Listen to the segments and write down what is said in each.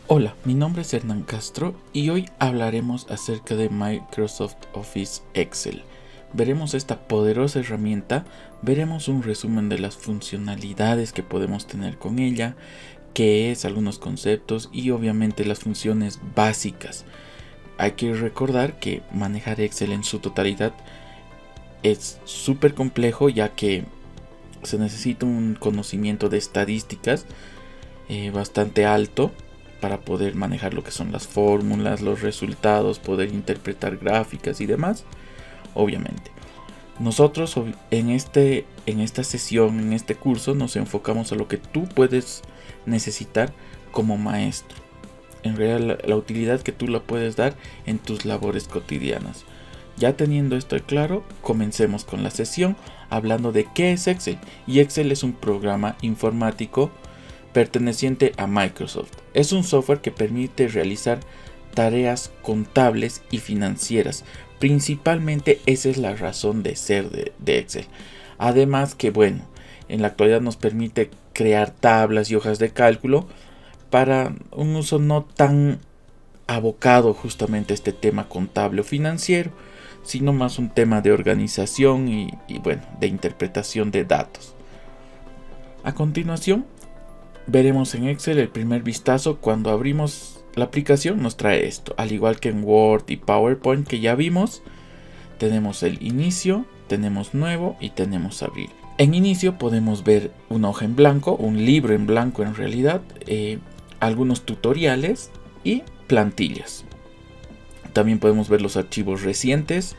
Hola, mi nombre es Hernán Castro y hoy hablaremos acerca de Microsoft Office Excel. Veremos esta poderosa herramienta, veremos un resumen de las funcionalidades que podemos tener con ella, qué es, algunos conceptos y obviamente las funciones básicas. Hay que recordar que manejar Excel en su totalidad es súper complejo, ya que se necesita un conocimiento de estadísticas bastante alto para poder manejar lo que son las fórmulas, los resultados, poder interpretar gráficas y demás. Obviamente, nosotros en esta sesión, en este curso, nos enfocamos a lo que tú puedes necesitar como maestro. En realidad, la utilidad que tú la puedes dar en tus labores cotidianas. Ya teniendo esto claro, comencemos con la sesión hablando de qué es Excel. Y Excel es un programa informático perteneciente a Microsoft. Es un software que permite realizar tareas contables y financieras. Principalmente esa es la razón de ser de Excel. Además que en la actualidad nos permite crear tablas y hojas de cálculo para un uso no tan abocado justamente a este tema contable o financiero, sino más un tema de organización y de interpretación de datos. A continuación, veremos en Excel el primer vistazo. Cuando abrimos la aplicación nos trae esto, al igual que en Word y PowerPoint que ya vimos. Tenemos el inicio, tenemos nuevo y tenemos abrir. En inicio podemos ver una hoja en blanco, un libro en blanco en realidad, algunos tutoriales y plantillas. También podemos ver los archivos recientes.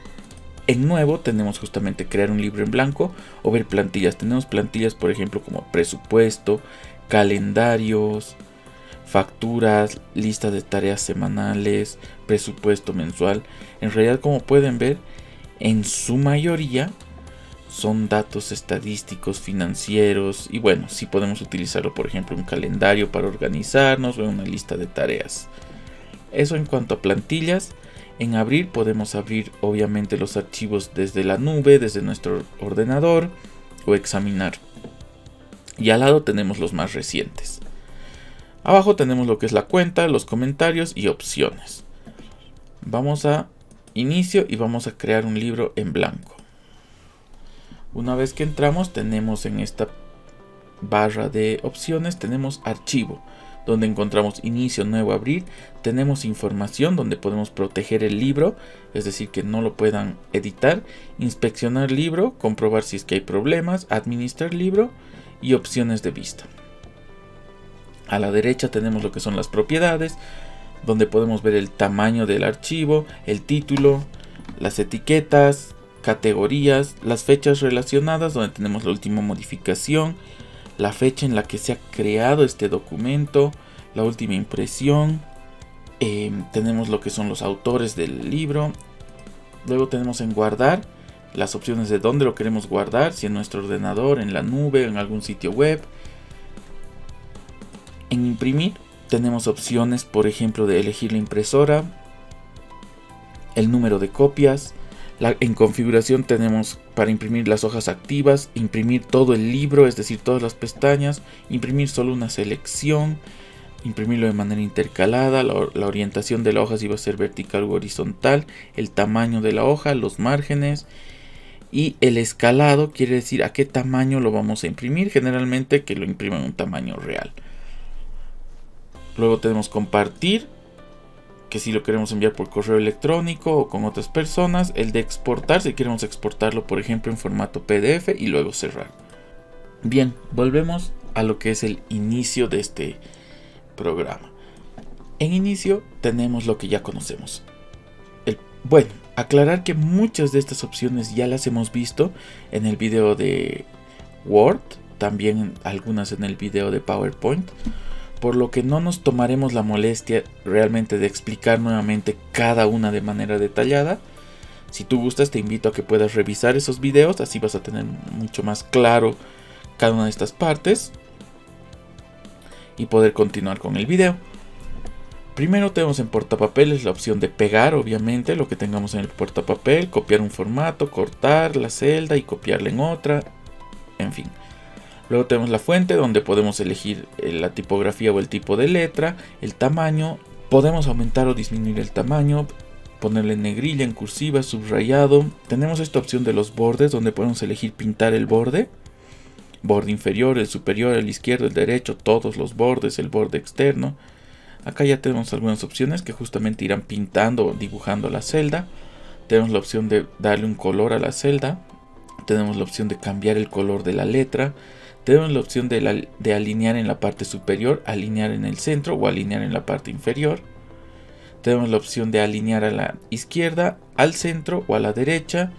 En nuevo tenemos justamente crear un libro en blanco o ver plantillas. Tenemos plantillas, por ejemplo, como presupuesto, calendarios, facturas, listas de tareas semanales, presupuesto mensual. En realidad, como pueden ver, en su mayoría son datos estadísticos, financieros y sí podemos utilizarlo, por ejemplo, un calendario para organizarnos o una lista de tareas. Eso en cuanto a plantillas. En abrir podemos abrir obviamente los archivos desde la nube, desde nuestro ordenador o examinar. Y al lado tenemos los más recientes. Abajo tenemos lo que es la cuenta, los comentarios y opciones. Vamos a inicio y vamos a crear un libro en blanco. Una vez que entramos tenemos en esta barra de opciones tenemos archivo, donde encontramos inicio, nuevo, abrir. Tenemos información donde podemos proteger el libro, es decir, que no lo puedan editar, inspeccionar libro, comprobar si es que hay problemas, administrar libro y opciones de vista. A la derecha tenemos lo que son las propiedades, donde podemos ver el tamaño del archivo, el título, las etiquetas, categorías, las fechas relacionadas, donde tenemos la última modificación, la fecha en la que se ha creado este documento, la última impresión. Tenemos lo que son los autores del libro. Luego tenemos en guardar las opciones de dónde lo queremos guardar, si en nuestro ordenador, en la nube, en algún sitio web. En imprimir tenemos opciones, por ejemplo, de elegir la impresora, el número de copias. En configuración tenemos para imprimir las hojas activas, imprimir todo el libro, es decir, todas las pestañas, imprimir solo una selección, imprimirlo de manera intercalada, la orientación de la hoja si va a ser vertical o horizontal, el tamaño de la hoja, los márgenes y el escalado, quiere decir a qué tamaño lo vamos a imprimir, generalmente que lo imprima en un tamaño real. Luego tenemos compartir, que si lo queremos enviar por correo electrónico o con otras personas, el de exportar si queremos exportarlo por ejemplo en formato PDF y luego cerrar. Bien, volvemos a lo que es el inicio de este programa. En inicio tenemos lo que ya conocemos. Aclarar que muchas de estas opciones ya las hemos visto en el video de Word, también algunas en el video de PowerPoint, por lo que no nos tomaremos la molestia realmente de explicar nuevamente cada una de manera detallada. Si tú gustas, te invito a que puedas revisar esos videos, así vas a tener mucho más claro cada una de estas partes y poder continuar con el video. Primero tenemos en portapapeles la opción de pegar, obviamente, lo que tengamos en el portapapel, copiar un formato, cortar la celda y copiarla en otra, en fin. Luego tenemos la fuente, donde podemos elegir la tipografía o el tipo de letra, el tamaño. Podemos aumentar o disminuir el tamaño, ponerle en negrilla, en cursiva, subrayado. Tenemos esta opción de los bordes, donde podemos elegir pintar el borde. Borde inferior, el superior, el izquierdo, el derecho, todos los bordes, el borde externo. Acá ya tenemos algunas opciones que justamente irán pintando o dibujando la celda. Tenemos la opción de darle un color a la celda. Tenemos la opción de cambiar el color de la letra. Tenemos la opción de alinear en la parte superior, alinear en el centro o alinear en la parte inferior. Tenemos la opción de alinear a la izquierda, al centro o a la derecha.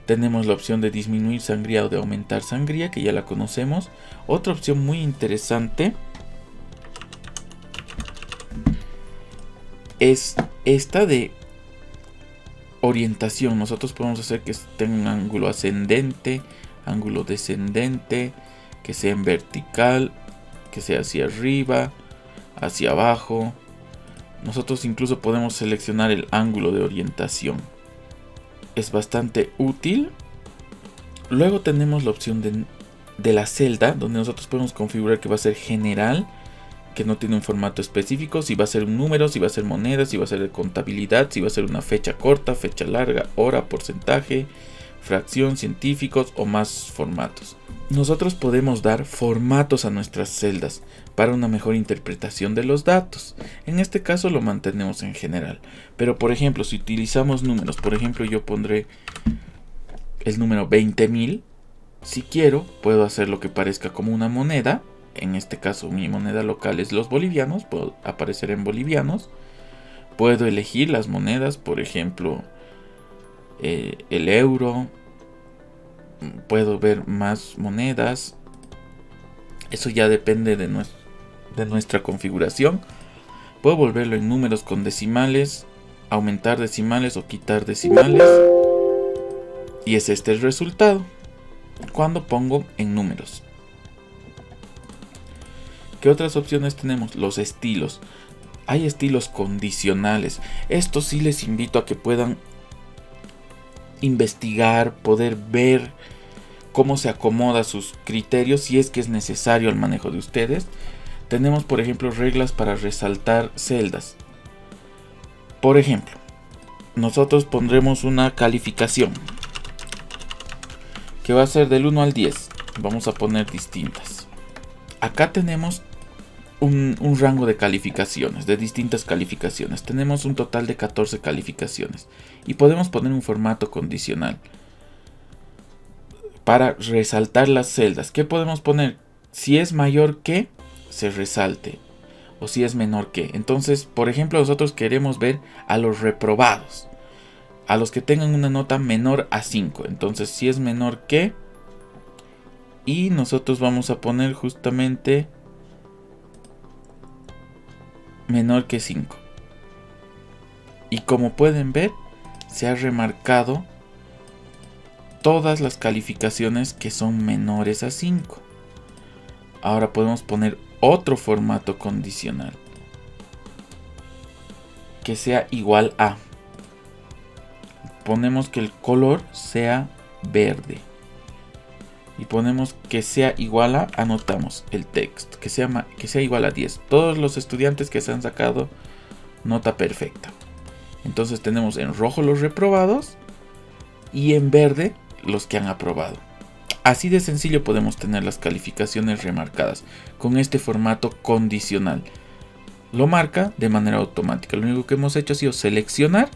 Tenemos la opción de disminuir sangría o de aumentar sangría, que ya la conocemos. Otra opción muy interesante es esta de orientación. Nosotros podemos hacer que tenga un ángulo ascendente, ángulo descendente, que sea en vertical, que sea hacia arriba, hacia abajo. Nosotros incluso podemos seleccionar el ángulo de orientación. Es bastante útil. Luego tenemos la opción de la celda, donde nosotros podemos configurar que va a ser general, que no tiene un formato específico, si va a ser un número, si va a ser moneda, si va a ser de contabilidad, si va a ser una fecha corta, fecha larga, hora, porcentaje, fracción, científicos o más formatos. Nosotros podemos dar formatos a nuestras celdas para una mejor interpretación de los datos. En este caso lo mantenemos en general. Pero por ejemplo, si utilizamos números, por ejemplo yo pondré el número 20.000. Si quiero, puedo hacer lo que parezca como una moneda. En este caso mi moneda local es los bolivianos, puedo aparecer en bolivianos. Puedo elegir las monedas, por ejemplo el euro. Puedo ver más monedas. Eso ya depende de nuestra configuración. Puedo volverlo en números con decimales, aumentar decimales o quitar decimales. Y es este el resultado cuando pongo en números. ¿Qué otras opciones tenemos? Los estilos. Hay estilos condicionales. Estos sí les invito a que puedan investigar, poder ver cómo se acomoda sus criterios si es que es necesario el manejo de ustedes. Tenemos por ejemplo reglas para resaltar celdas. Por ejemplo, nosotros pondremos una calificación que va a ser del 1 al 10. Vamos a poner distintas. Acá tenemos un rango de calificaciones, de distintas calificaciones. Tenemos un total de 14 calificaciones y podemos poner un formato condicional para resaltar las celdas. ¿Qué podemos poner? Si es mayor que, se resalte, o si es menor que. Entonces, por ejemplo, nosotros queremos ver a los reprobados, a los que tengan una nota menor a 5. Entonces, si es menor que, y nosotros vamos a poner justamente menor que 5. Y como pueden ver, se ha remarcado todas las calificaciones que son menores a 5. Ahora podemos poner otro formato condicional que sea igual a. Ponemos que el color sea verde. Y ponemos que sea igual a, anotamos el texto, que sea igual a 10. Todos los estudiantes que se han sacado nota perfecta. Entonces tenemos en rojo los reprobados y en verde los que han aprobado. Así de sencillo podemos tener las calificaciones remarcadas con este formato condicional. Lo marca de manera automática. Lo único que hemos hecho ha sido seleccionar,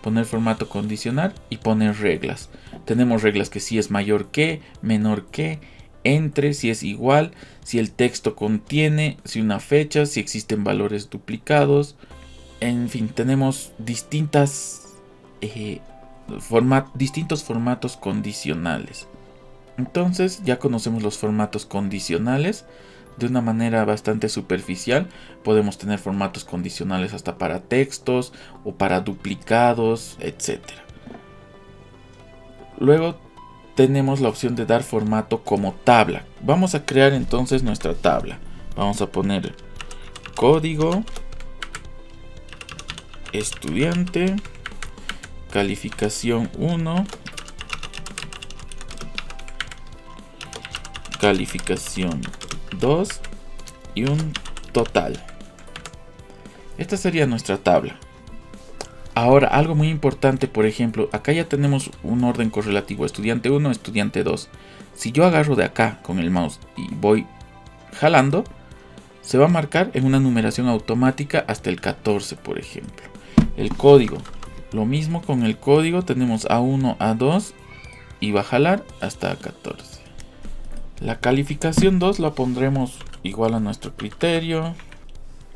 poner formato condicional y poner reglas. Tenemos reglas que si es mayor que, menor que, entre, si es igual, si el texto contiene, si una fecha, si existen valores duplicados. En fin, tenemos distintos formatos condicionales. Entonces ya conocemos los formatos condicionales. De una manera bastante superficial podemos tener formatos condicionales hasta para textos o para duplicados, etc. Luego tenemos la opción de dar formato como tabla. Vamos a crear entonces nuestra tabla. Vamos a poner código estudiante calificación 1, calificación 2 y un total. Esta sería nuestra tabla. Ahora, algo muy importante, por ejemplo, acá ya tenemos un orden correlativo, estudiante 1, estudiante 2. Si yo agarro de acá con el mouse y voy jalando, se va a marcar en una numeración automática hasta el 14, por ejemplo. El código, lo mismo con el código, tenemos A1, A2 y va a jalar hasta A14. La calificación 2 la pondremos igual a nuestro criterio.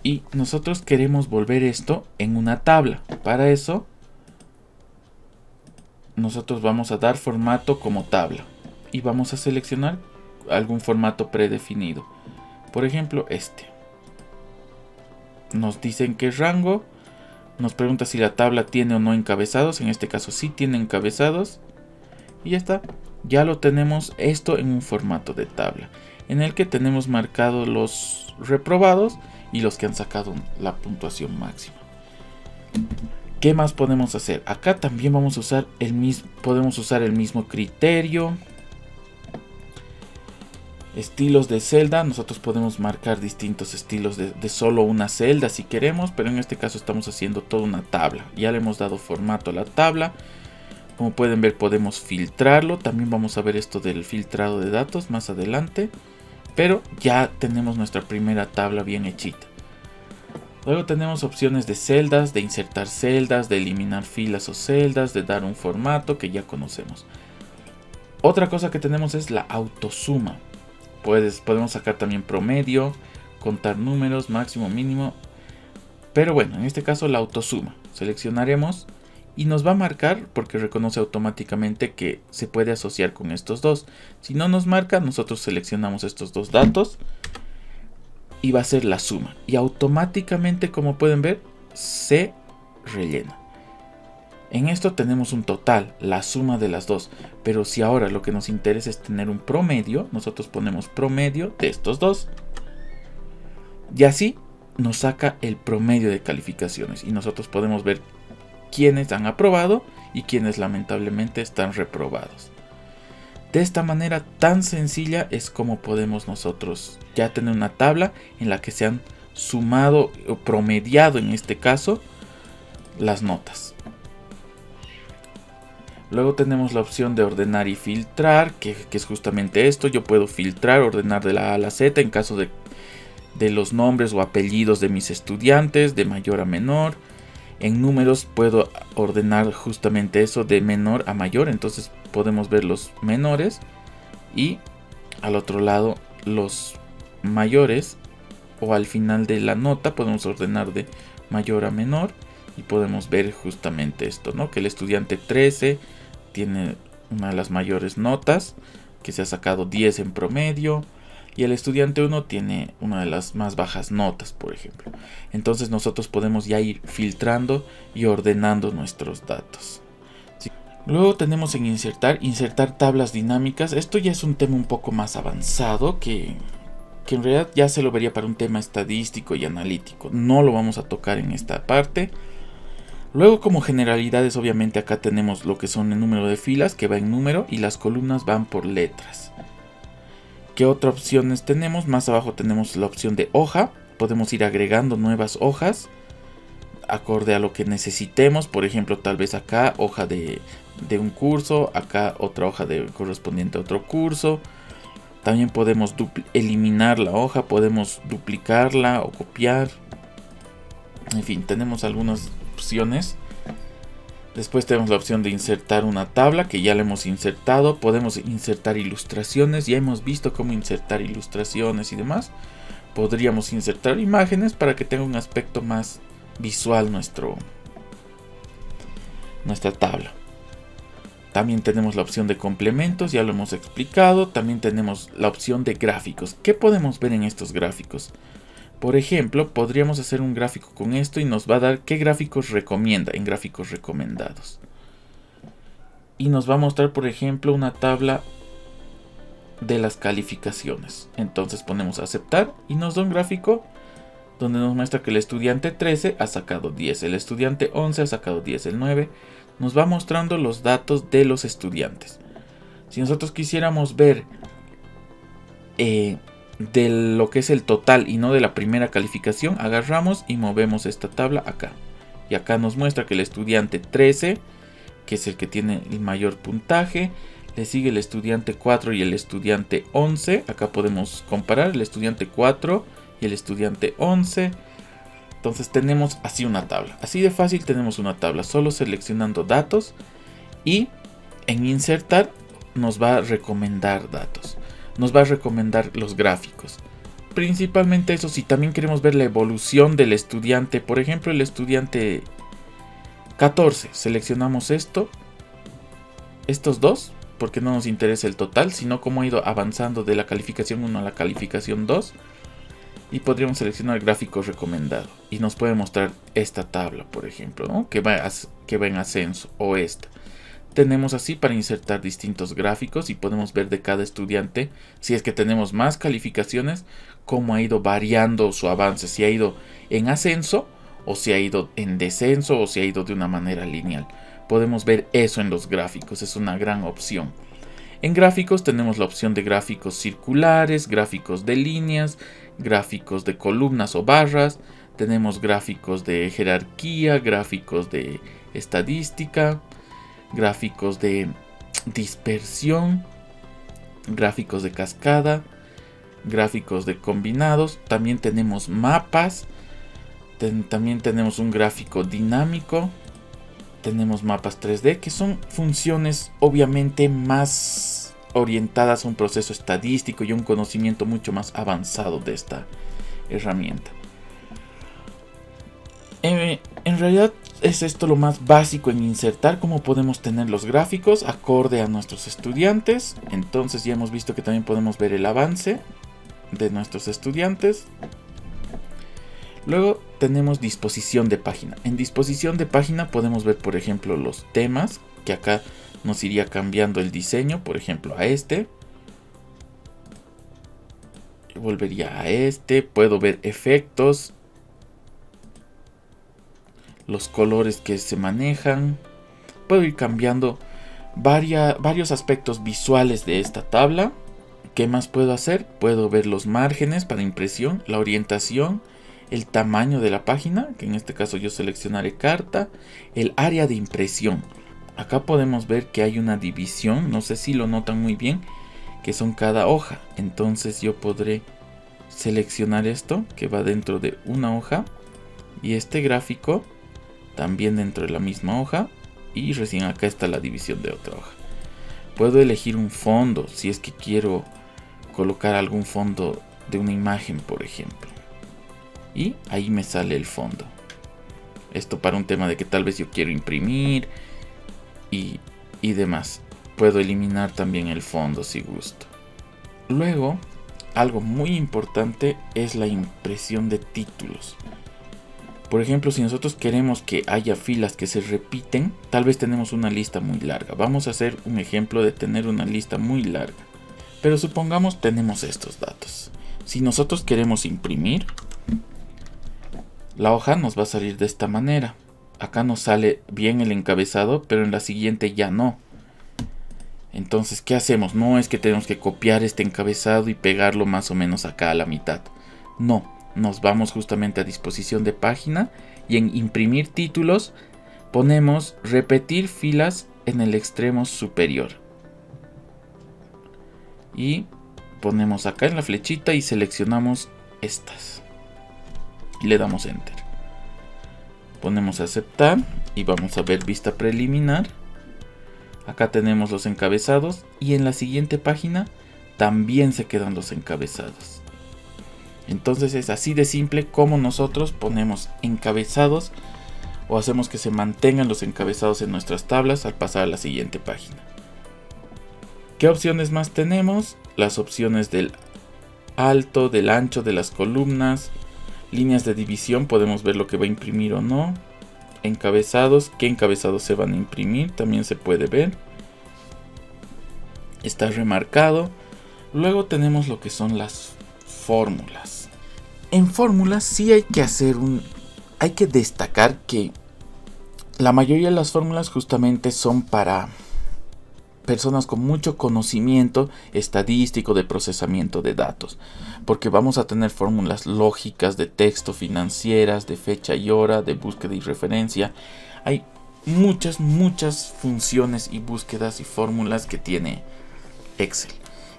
Y nosotros queremos volver esto en una tabla. Para eso, nosotros vamos a dar formato como tabla. Y vamos a seleccionar algún formato predefinido. Por ejemplo, este. Nos dicen qué rango. Nos pregunta si la tabla tiene o no encabezados. En este caso sí tiene encabezados. Y ya está. Ya lo tenemos esto en un formato de tabla. En el que tenemos marcados los reprobados y los que han sacado la puntuación máxima. ¿Qué más podemos hacer? Acá también vamos a usar podemos usar el mismo criterio. Estilos de celda. Nosotros podemos marcar distintos estilos de solo una celda si queremos, pero en este caso estamos haciendo toda una tabla. Ya le hemos dado formato a la tabla. Como pueden ver, podemos filtrarlo. También vamos a ver esto del filtrado de datos más adelante. Pero ya tenemos nuestra primera tabla bien hechita. Luego tenemos opciones de celdas, de insertar celdas, de eliminar filas o celdas, de dar un formato que ya conocemos. Otra cosa que tenemos es la autosuma. Podemos sacar también promedio, contar números, máximo, mínimo. Pero bueno, en este caso la autosuma. Seleccionaremos y nos va a marcar porque reconoce automáticamente que se puede asociar con estos dos. Si no nos marca, nosotros seleccionamos estos dos datos y va a ser la suma. Y automáticamente, como pueden ver, se rellena. En esto tenemos un total, la suma de las dos. Pero si ahora lo que nos interesa es tener un promedio, nosotros ponemos promedio de estos dos. Y así nos saca el promedio de calificaciones. Y nosotros podemos ver quienes han aprobado y quienes lamentablemente están reprobados. De esta manera tan sencilla es como podemos nosotros ya tener una tabla en la que se han sumado o promediado, en este caso, las notas. Luego tenemos la opción de ordenar y filtrar, que es justamente esto. Yo puedo filtrar, ordenar de la A a la Z en caso de los nombres o apellidos de mis estudiantes, de mayor a menor. En números puedo ordenar justamente eso de menor a mayor. Entonces podemos ver los menores y al otro lado los mayores. O al final de la nota podemos ordenar de mayor a menor. Y podemos ver justamente esto, ¿no? Que el estudiante 13 tiene una de las mayores notas, que se ha sacado 10 en promedio. Y el estudiante 1 tiene una de las más bajas notas, por ejemplo. Entonces nosotros podemos ya ir filtrando y ordenando nuestros datos. ¿Sí? Luego tenemos en insertar tablas dinámicas. Esto ya es un tema un poco más avanzado que en realidad ya se lo vería para un tema estadístico y analítico. No lo vamos a tocar en esta parte. Luego, como generalidades, obviamente acá tenemos lo que son el número de filas, que va en número, y las columnas van por letras. ¿Qué otras opciones tenemos? Más abajo tenemos la opción de hoja. Podemos ir agregando nuevas hojas acorde a lo que necesitemos. Por ejemplo, tal vez acá hoja de un curso, acá otra hoja correspondiente a otro curso. También podemos eliminar la hoja, podemos duplicarla o copiar. En fin, tenemos algunas opciones. Después tenemos la opción de insertar una tabla, que ya la hemos insertado. Podemos insertar ilustraciones. Ya hemos visto cómo insertar ilustraciones y demás. Podríamos insertar imágenes para que tenga un aspecto más visual nuestra tabla. También tenemos la opción de complementos, ya lo hemos explicado. También tenemos la opción de gráficos. ¿Qué podemos ver en estos gráficos? Por ejemplo, podríamos hacer un gráfico con esto y nos va a dar qué gráficos recomienda en gráficos recomendados. Y nos va a mostrar, por ejemplo, una tabla de las calificaciones. Entonces ponemos aceptar y nos da un gráfico donde nos muestra que el estudiante 13 ha sacado 10, el estudiante 11 ha sacado 10, el 9. Nos va mostrando los datos de los estudiantes. Si nosotros quisiéramos ver de lo que es el total y no de la primera calificación, agarramos y movemos esta tabla acá. Y acá nos muestra que el estudiante 13, que es el que tiene el mayor puntaje, le sigue el estudiante 4 y el estudiante 11. Acá podemos comparar el estudiante 4 y el estudiante 11. Entonces tenemos así una tabla. Así de fácil tenemos una tabla, solo seleccionando datos, y en insertar nos va a recomendar datos. Nos va a recomendar los gráficos. Principalmente eso, si también queremos ver la evolución del estudiante. Por ejemplo, el estudiante 14. Seleccionamos estos dos, porque no nos interesa el total, sino cómo ha ido avanzando de la calificación 1 a la calificación 2. Y podríamos seleccionar el gráfico recomendado. Y nos puede mostrar esta tabla, por ejemplo, ¿no? que va en ascenso, o esta. Tenemos así para insertar distintos gráficos y podemos ver de cada estudiante, si es que tenemos más calificaciones, cómo ha ido variando su avance, si ha ido en ascenso o si ha ido en descenso o si ha ido de una manera lineal. Podemos ver eso en los gráficos, es una gran opción. En gráficos tenemos la opción de gráficos circulares, gráficos de líneas, gráficos de columnas o barras, tenemos gráficos de jerarquía, gráficos de estadística, gráficos de dispersión, gráficos de cascada, gráficos de combinados. También tenemos mapas, también tenemos un gráfico dinámico, tenemos mapas 3D, que son funciones obviamente más orientadas a un proceso estadístico y un conocimiento mucho más avanzado de esta herramienta. En realidad es esto lo más básico en insertar, cómo podemos tener los gráficos acorde a nuestros estudiantes. Entonces ya hemos visto que también podemos ver el avance de nuestros estudiantes. Luego tenemos disposición de página. En disposición de página podemos ver, por ejemplo, los temas, que acá nos iría cambiando el diseño, por ejemplo a este. Volvería a este. Puedo ver efectos, los colores que se manejan. Puedo ir cambiando varios aspectos visuales de esta tabla. ¿Qué más puedo hacer? Puedo ver los márgenes para impresión, la orientación, el tamaño de la página, que en este caso yo seleccionaré carta, el área de impresión. Acá podemos ver que hay una división, no sé si lo notan muy bien, que son cada hoja. Entonces yo podré seleccionar esto, que va dentro de una hoja, y este gráfico también dentro de la misma hoja, y recién acá está la división de otra hoja. Puedo elegir un fondo si es que quiero colocar algún fondo de una imagen, por ejemplo, y ahí me sale el fondo. Esto para un tema de que tal vez yo quiero imprimir y demás. Puedo eliminar también el fondo si gusto. Luego, algo muy importante es la impresión de títulos. Por ejemplo, si nosotros queremos que haya filas que se repiten, tal vez tenemos una lista muy larga. Vamos a hacer un ejemplo de tener una lista muy larga. Pero supongamos tenemos estos datos. Si nosotros queremos imprimir, la hoja nos va a salir de esta manera. Acá nos sale bien el encabezado, pero en la siguiente ya no. Entonces, ¿qué hacemos? No es que tenemos que copiar este encabezado y pegarlo más o menos acá a la mitad. No, nos vamos justamente a disposición de página y en imprimir títulos ponemos repetir filas en el extremo superior. Y ponemos acá en la flechita y seleccionamos estas. Y le damos enter. Ponemos aceptar y vamos a ver vista preliminar. Acá tenemos los encabezados y en la siguiente página también se quedan los encabezados. Entonces es así de simple como nosotros ponemos encabezados o hacemos que se mantengan los encabezados en nuestras tablas al pasar a la siguiente página. ¿Qué opciones más tenemos? Las opciones del alto, del ancho de las columnas, líneas de división, podemos ver lo que va a imprimir o no. Encabezados, qué encabezados se van a imprimir, también se puede ver. Está remarcado. Luego tenemos lo que son las fórmulas. En fórmulas sí hay que destacar que la mayoría de las fórmulas justamente son para personas con mucho conocimiento estadístico de procesamiento de datos, porque vamos a tener fórmulas lógicas de texto, financieras, de fecha y hora, de búsqueda y referencia. Hay muchas funciones y búsquedas y fórmulas que tiene Excel.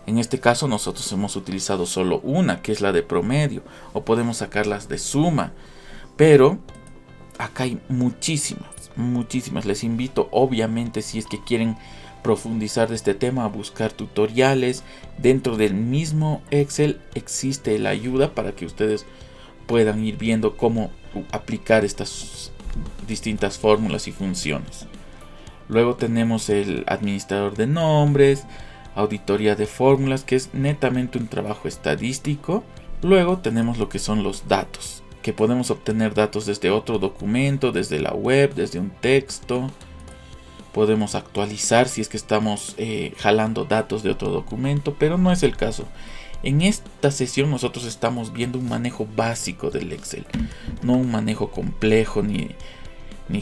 En este caso nosotros hemos utilizado solo una, que es la de promedio, o podemos sacarlas de suma, pero acá hay muchísimas. Les invito, obviamente, si es que quieren profundizar de este tema, a buscar tutoriales. Dentro del mismo Excel existe la ayuda para que ustedes puedan ir viendo cómo aplicar estas distintas fórmulas y funciones. Luego tenemos el administrador de nombres, auditoría de fórmulas, que es netamente un trabajo estadístico. Luego tenemos lo que son los datos, que podemos obtener datos desde otro documento, desde la web, desde un texto. Podemos actualizar si es que estamos jalando datos de otro documento, pero no es el caso. En esta sesión nosotros estamos viendo un manejo básico del Excel, no un manejo complejo ni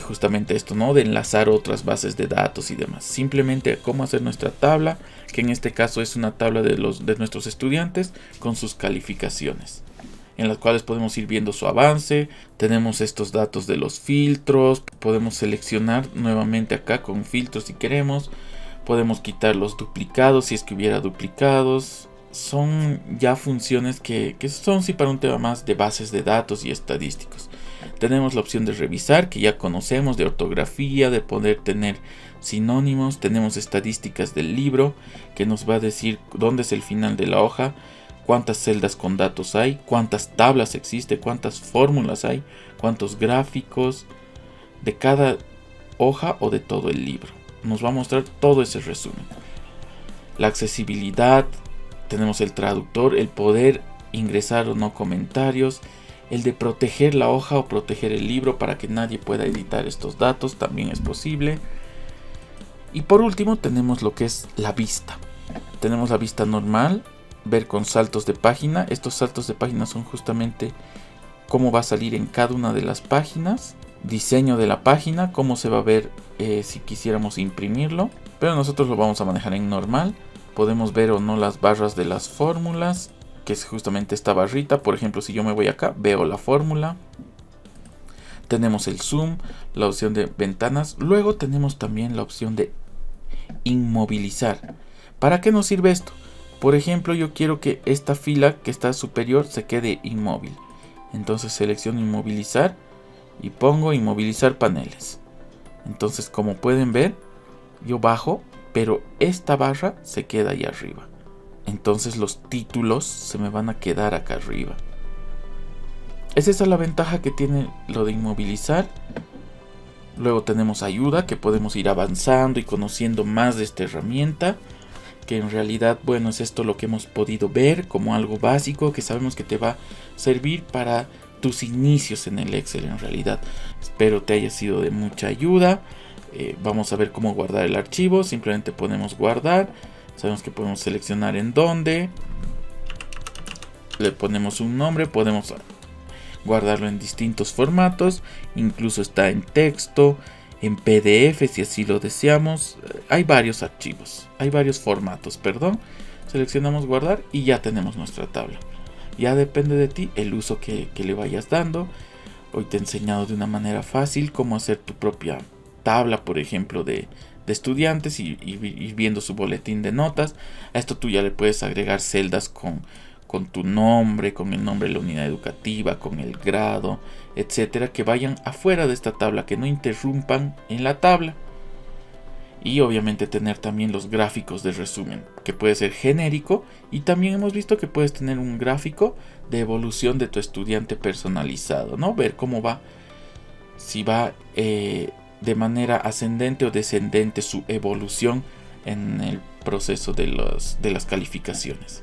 justamente esto, ¿no? De enlazar otras bases de datos y demás. Simplemente cómo hacer nuestra tabla, que en este caso es una tabla de nuestros estudiantes con sus calificaciones, en las cuales podemos ir viendo su avance. Tenemos estos datos de los filtros, podemos seleccionar nuevamente acá con filtros si queremos, podemos quitar los duplicados si es que hubiera duplicados. Son ya funciones que son sí para un tema más de bases de datos y estadísticos. Tenemos la opción de revisar, que ya conocemos, de ortografía, de poder tener sinónimos. Tenemos estadísticas del libro, que nos va a decir dónde es el final de la hoja, cuántas celdas con datos hay, cuántas tablas existe, cuántas fórmulas hay, cuántos gráficos de cada hoja o de todo el libro. Nos va a mostrar todo ese resumen. La accesibilidad, tenemos el traductor, el poder ingresar o no comentarios, el de proteger la hoja o proteger el libro para que nadie pueda editar estos datos, también es posible. Y por último tenemos lo que es la vista. Tenemos la vista normal, ver con saltos de página. Estos saltos de página son justamente cómo va a salir en cada una de las páginas, diseño de la página, cómo se va a ver si quisiéramos imprimirlo, pero nosotros lo vamos a manejar en normal. Podemos ver o no las barras de las fórmulas, que es justamente esta barrita. Por ejemplo, si yo me voy acá, veo la fórmula. Tenemos el zoom, la opción de ventanas. Luego tenemos también la opción de inmovilizar. ¿Para qué nos sirve esto? Por ejemplo, yo quiero que esta fila que está superior se quede inmóvil. Entonces selecciono inmovilizar y pongo inmovilizar paneles. Entonces, como pueden ver, yo bajo, pero esta barra se queda ahí arriba. Entonces los títulos se me van a quedar acá arriba. Es esa la ventaja que tiene lo de inmovilizar. Luego tenemos ayuda, que podemos ir avanzando y conociendo más de esta herramienta, que en realidad, bueno, es esto lo que hemos podido ver como algo básico, que sabemos que te va a servir para tus inicios en el Excel en realidad. Espero te haya sido de mucha ayuda. Vamos a ver cómo guardar el archivo. Simplemente ponemos guardar. Sabemos que podemos seleccionar en dónde. Le ponemos un nombre. Podemos guardarlo en distintos formatos. Incluso está en texto, en PDF si así lo deseamos. Hay varios archivos. Hay varios formatos, perdón. Seleccionamos guardar y ya tenemos nuestra tabla. Ya depende de ti el uso que le vayas dando. Hoy te he enseñado de una manera fácil cómo hacer tu propia tabla, por ejemplo, de estudiantes y viendo su boletín de notas. A esto tú ya le puedes agregar celdas con tu nombre, con el nombre de la unidad educativa, con el grado, etcétera, que vayan afuera de esta tabla, que no interrumpan en la tabla. Y obviamente tener también los gráficos de resumen, que puede ser genérico, y también hemos visto que puedes tener un gráfico de evolución de tu estudiante personalizado, ¿no? Ver cómo va, si va de manera ascendente o descendente su evolución en el proceso de las calificaciones.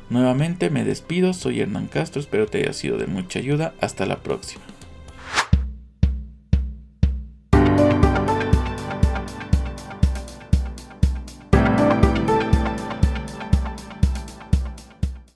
Nuevamente me despido, soy Hernán Castro, espero te haya sido de mucha ayuda, hasta la próxima.